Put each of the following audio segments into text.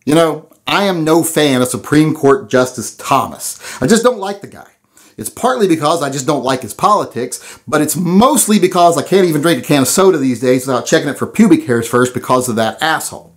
You know, I am no fan of Supreme Court Justice Thomas. I just don't like the guy. It's partly because I just don't like his politics, but it's mostly because I can't even drink a can of soda these days without checking it for pubic hairs first because of that asshole.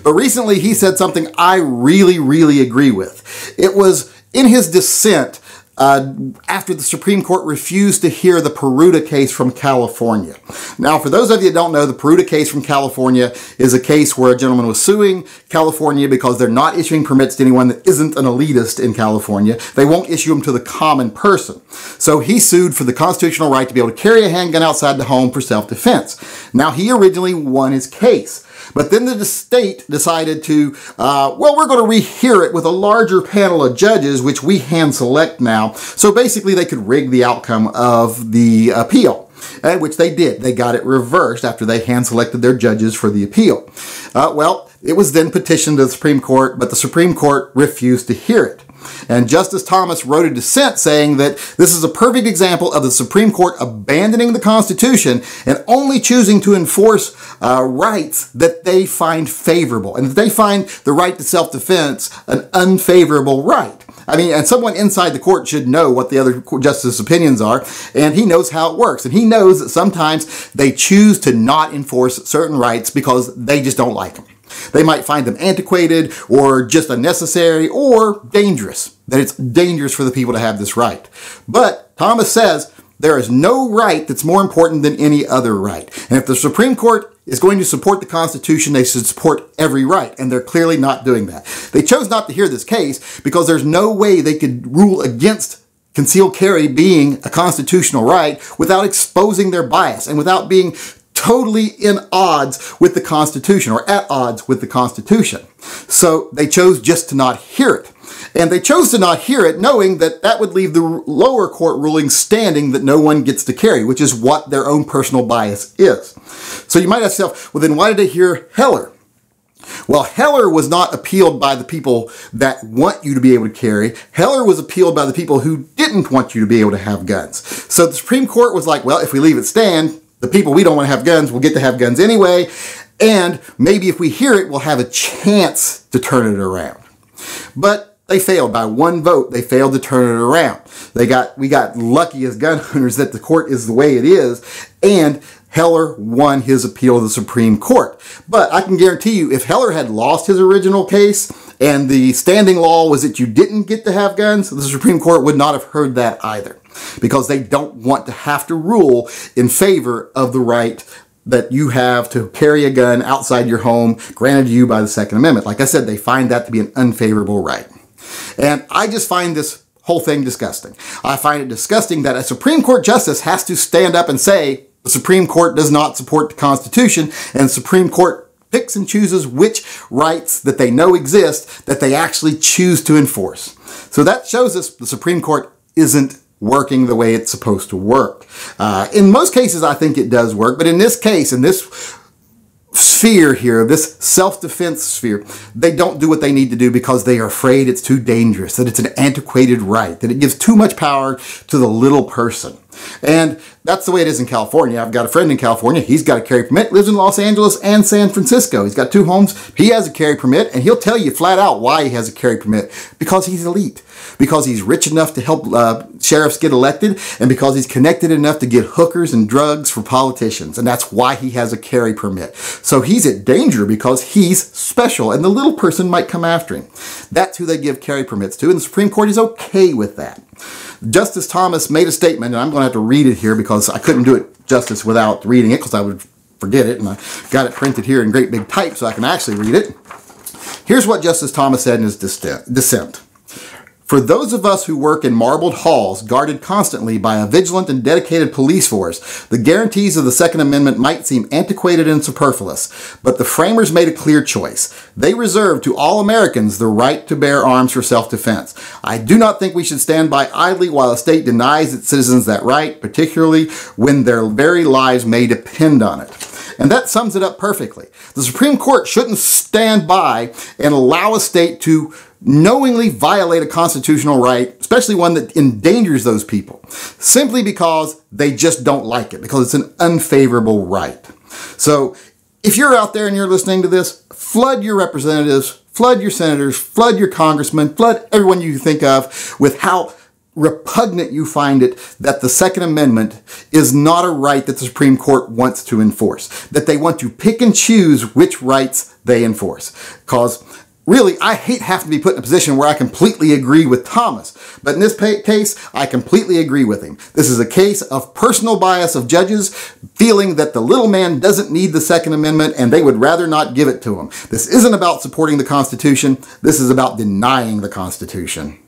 But recently he said something I really agree with. It was in his dissent after the Supreme Court refused to hear the Peruta case from California. Now, for those of you that don't know, the Peruta case from California is a case where a gentleman was suing California because they're not issuing permits to anyone that isn't an elitist in California. They won't issue them to the common person. So he sued for the constitutional right to be able to carry a handgun outside the home for self-defense. Now, he originally won his case. But then the state decided to, well, we're going to rehear it with a larger panel of judges, which we hand select now. So basically they could rig the outcome of the appeal, which they did. They got it reversed after they hand selected their judges for the appeal. Well, it was then petitioned to the Supreme Court, but the Supreme Court refused to hear it. And Justice Thomas wrote a dissent saying that this is a perfect example of the Supreme Court abandoning the Constitution and only choosing to enforce rights that they find favorable, and that they find the right to self-defense an unfavorable right. I mean, and someone inside the court should know what the other justices' opinions are, and he knows how it works. And he knows that sometimes they choose to not enforce certain rights because they just don't like them. They might find them antiquated or just unnecessary or dangerous, that it's dangerous for the people to have this right. But Thomas says there is no right that's more important than any other right. And if the Supreme Court is going to support the Constitution, they should support every right, and they're clearly not doing that. They chose not to hear this case because there's no way they could rule against concealed carry being a constitutional right without exposing their bias and without being totally in odds with the Constitution, or at odds with the Constitution. So they chose just to not hear it. And they chose to not hear it knowing that that would leave the lower court ruling standing that no one gets to carry, which is what their own personal bias is. So you might ask yourself, well, then why did they hear Heller? Well, Heller was not appealed by the people that want you to be able to carry. Heller was appealed by the people who didn't want you to be able to have guns. So the Supreme Court was like, well, if we leave it stand, the people we don't want to have guns will get to have guns anyway, and maybe if we hear it, we'll have a chance to turn it around. But they failed by one vote. They failed to turn it around. We got lucky as gun owners that the court is the way it is, and Heller won his appeal to the Supreme Court. But I can guarantee you, if Heller had lost his original case and the standing law was that you didn't get to have guns, the Supreme Court would not have heard that either, because they don't want to have to rule in favor of the right that you have to carry a gun outside your home granted to you by the Second Amendment. Like I said, they find that to be an unfavorable right. And I just find this whole thing disgusting. I find it disgusting that a Supreme Court justice has to stand up and say the Supreme Court does not support the Constitution, and the Supreme Court picks and chooses which rights that they know exist that they actually choose to enforce. So that shows us the Supreme Court isn't working the way it's supposed to work. In most cases, I think it does work, but in this case, in this sphere here, this self-defense sphere, they don't do what they need to do because they are afraid it's too dangerous, that it's an antiquated right, that it gives too much power to the little person. And that's the way it is in California. I've got a friend in California. He's got a carry permit, lives in Los Angeles and San Francisco. He's got 2 homes. He has a carry permit, and he'll tell you flat out why he has a carry permit. Because he's elite. Because he's rich enough to help sheriffs get elected, and because he's connected enough to get hookers and drugs for politicians. And that's why he has a carry permit. So he's at danger because he's special, and the little person might come after him. That's who they give carry permits to, and the Supreme Court is okay with that. Justice Thomas made a statement, and I'm going to have to read it here because I couldn't do it justice without reading it because I would forget it, and I got it printed here in great big type so I can actually read it. Here's what Justice Thomas said in his dissent. For those of us who work in marbled halls guarded constantly by a vigilant and dedicated police force, the guarantees of the Second Amendment might seem antiquated and superfluous, but the framers made a clear choice. They reserved to all Americans the right to bear arms for self-defense. I do not think we should stand by idly while a state denies its citizens that right, particularly when their very lives may depend on it. And that sums it up perfectly. The Supreme Court shouldn't stand by and allow a state to knowingly violate a constitutional right, especially one that endangers those people, simply because they just don't like it, because it's an unfavorable right. So if you're out there and you're listening to this, flood your representatives, flood your senators, flood your congressmen, flood everyone you think of with how repugnant you find it that the Second Amendment is not a right that the Supreme Court wants to enforce, that they want to pick and choose which rights they enforce. Because really, I hate having to be put in a position where I completely agree with Thomas. But in this case, I completely agree with him. This is a case of personal bias of judges feeling that the little man doesn't need the Second Amendment and they would rather not give it to him. This isn't about supporting the Constitution. This is about denying the Constitution.